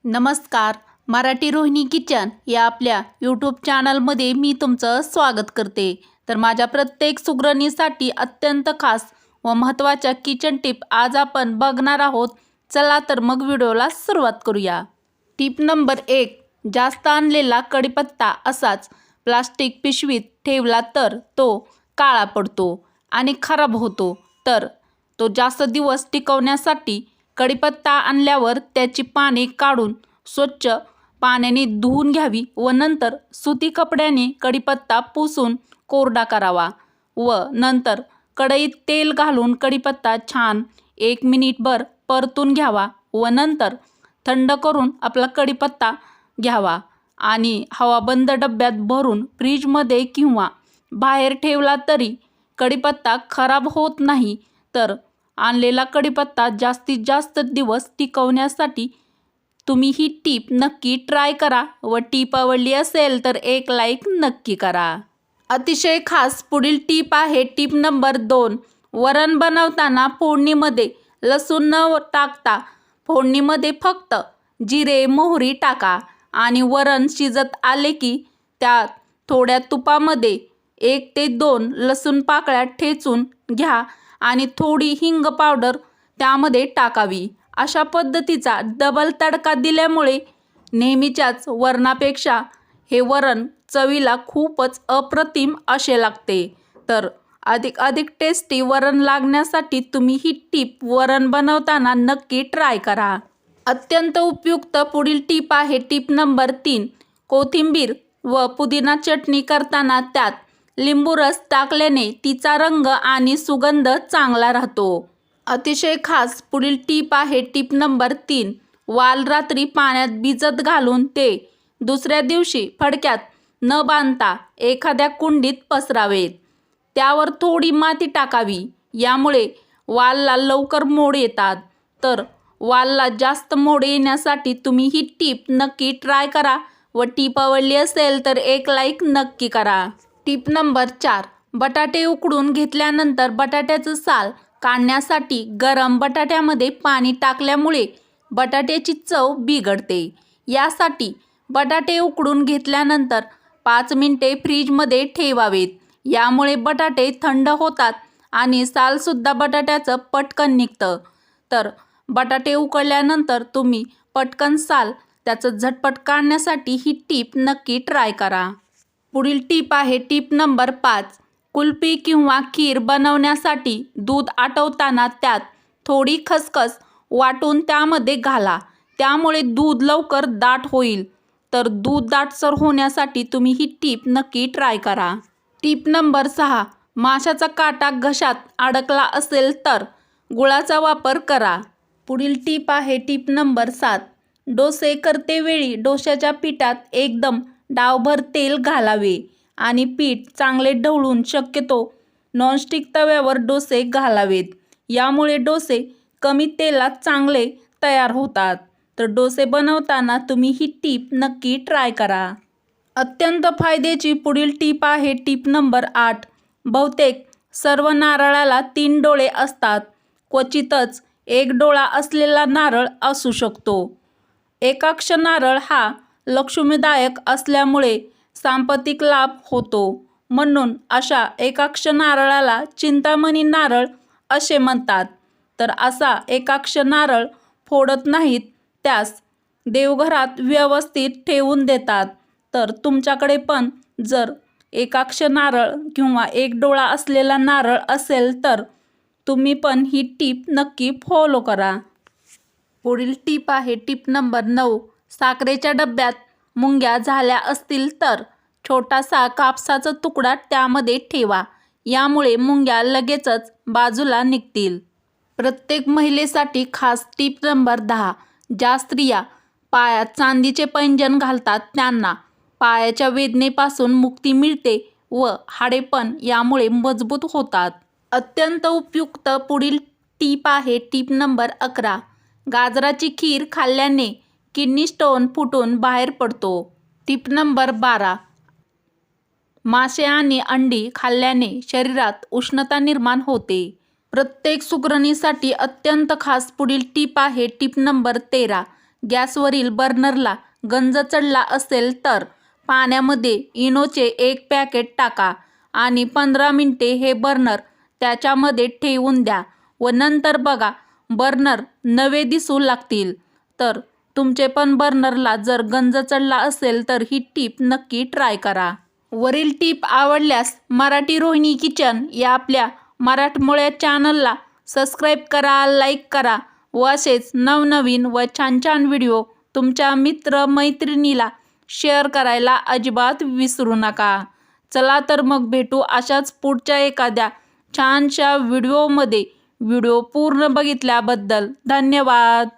नमस्कार. मराठी रोहिणी किचन या आपल्या यूट्यूब चॅनलमध्ये मी तुमचं स्वागत करते. तर माझ्या प्रत्येक सुगरणीसाठी अत्यंत खास व महत्त्वाच्या किचन टिप आज आपण बघणार आहोत. चला तर मग व्हिडिओला सुरुवात करूया. Tip number 1. जास्त आणलेला कढीपत्ता असाच प्लास्टिक पिशवीत ठेवला तर तो काळा पडतो आणि खराब होतो. तर तो जास्त दिवस टिकवण्यासाठी कढीपत्ता आणल्यावर त्याची पाने काढून स्वच्छ पाण्याने धुवून घ्यावी व नंतर सुती कपड्याने कढीपत्ता पुसून कोरडा करावा व नंतर कढईत तेल घालून कढीपत्ता छान 1 मिनिटभर परतून घ्यावा व नंतर थंड करून आपला कढीपत्ता घ्यावा आणि हवाबंद डब्यात भरून फ्रीजमध्ये किंवा बाहेर ठेवला तरी कढीपत्ता खराब होत नाही. तर आणलेला कढीपत्ता जास्तीत जास्त दिवस टिकवण्यासाठी तुम्ही ही टीप नक्की ट्राय करा व टीप आवडली असेल तर एक लाईक नक्की करा. अतिशय खास पुढील टीप आहे टीप नंबर 2. वरण बनवताना फोडणीमध्ये लसूण न टाकता फोडणीमध्ये फक्त जिरे मोहरी टाका आणि वरण शिजत आले की त्यात थोड्या तुपामध्ये 1 ते 2 लसूण पाकळ्या ठेचून घ्या आणि थोडी हिंग पावडर त्यामध्ये टाकावी. अशा पद्धतीचा डबल तडका दिल्यामुळे नेहमीच्याच वरणापेक्षा हे वरण चवीला खूपच अप्रतिम असे लागते. तर अधिक टेस्टी वरण लागण्यासाठी तुम्ही ही टीप वरण बनवताना नक्की ट्राय करा. अत्यंत उपयुक्त पुढील टीप आहे टीप नंबर 3. कोथिंबीर व पुदिना चटणी करताना त्यात लिंबू रस टाकल्याने तिचा रंग आणि सुगंध चांगला राहतो. अतिशय खास पुढील टीप आहे टीप नंबर 3. वाल रात्री पाण्यात भिजत घालून ते दुसऱ्या दिवशी फडक्यात न बांधता एखाद्या कुंडीत पसरावेत. त्यावर थोडी माती टाकावी. यामुळे वालला लवकर मोड येतात. तर वालला जास्त मोड येण्यासाठी तुम्ही ही टीप नक्की ट्राय करा व टीप आवडली असेल तर एक लाईक नक्की करा. टीप नंबर 4. बटाटे उकडून घेतल्यानंतर बटाट्याचं साल काढण्यासाठी गरम बटाट्यामध्ये पाणी टाकल्यामुळे बटाट्याची चव बिघडते. यासाठी बटाटे उकडून घेतल्यानंतर 5 मिनिटे फ्रीजमध्ये ठेवावेत. यामुळे बटाटे थंड होतात आणि सालसुद्धा बटाट्याचं पटकन निघतं. तर बटाटे उकळल्यानंतर तुम्ही पटकन साल त्याचं झटपट काढण्यासाठी ही टीप नक्की ट्राय करा. पुढील टीप आहे टीप नंबर 5. कुल्फी किंवा खीर बनवण्यासाठी दूध आटवताना त्यात थोडी खसखस वाटून त्यामध्ये घाला. त्यामुळे दूध लवकर दाट होईल. तर दूध दाटसर होण्यासाठी तुम्ही ही टीप नक्की ट्राय करा. टीप नंबर 6. माशाचा काटा घशात अडकला असेल तर गुळाचा वापर करा. पुढील टीप आहे टीप नंबर 7. डोसे करतेवेळी डोश्याच्या पिठात एकदम डावभर तेल घालावे आणि पीठ चांगले ढवळून शक्यतो नॉनस्टिक तव्यावर डोसे घालावेत. यामुळे डोसे कमी तेलात चांगले तयार होतात. तर डोसे बनवताना तुम्ही ही टीप नक्की ट्राय करा. अत्यंत फायद्याची पुढील टीप आहे टीप नंबर 8. बहुतेक सर्व नारळाला 3 डोळे असतात. क्वचितच 1 डोळा असलेला नारळ असू शकतो. एकाक्ष नारळ हा लक्ष्मीदायक असल्यामुळे सांपत्तिक लाभ होतो. म्हणून अशा एकाक्ष नारळाला चिंतामणी नारळ असे म्हणतात. तर असा एकाक्ष नारळ फोडत नाहीत, त्यास देवघरात व्यवस्थित ठेवून देतात. तर तुमच्याकडे पण जर एकाक्ष नारळ किंवा 1 डोळा असलेला नारळ असेल तर तुम्ही पण ही टीप नक्की फॉलो करा. पुढील टीप आहे टीप नंबर 9. साखरेच्या डब्यात मुंग्या झाल्या असतील तर छोटासा कापसाचा तुकडा त्यामध्ये ठेवा. यामुळे मुंग्या लगेचच बाजूला निघतील. प्रत्येक महिलेसाठी खास टीप नंबर 10. ज्या स्त्रिया पायात चांदीचे पैंजण घालतात त्यांना पायाच्या वेदनेपासून मुक्ती मिळते व हाडे पण यामुळे मजबूत होतात. अत्यंत उपयुक्त पुढील टीप आहे टीप नंबर 11. गाजराची खीर खाल्ल्याने किडनी स्टोन फुटून बाहेर पडतो. टीप नंबर 12. मासे आणि अंडी खाल्ल्याने शरीरात उष्णता निर्माण होते. प्रत्येक सुगरणीसाठी अत्यंत खास पुढील टीप आहे टीप नंबर 13. गॅसवरील बर्नरला गंज चढला असेल तर पाण्यामध्ये इनोचे 1 पॅकेट टाका आणि 15 मिनिटे हे बर्नर त्याच्यामध्ये ठेवून द्या व नंतर बघा बर्नर नवे दिसू लागतील. तर तुमचे पण बर्नरला जर गंज चढला असेल तर ही टीप नक्की ट्राय करा. वरील टीप आवडल्यास मराठी रोहिणी किचन या आपल्या मराठमोळ्या चॅनलला सबस्क्राईब करा, लाईक करा व असेच नवनवीन व छान छान व्हिडिओ तुमच्या मित्र-मैत्रिणीला शेअर करायला अजिबात विसरू नका. चला तर मग भेटू अशाच पुढच्या एखाद्या छानशा व्हिडिओमध्ये. व्हिडिओ पूर्ण बघितल्याबद्दल धन्यवाद.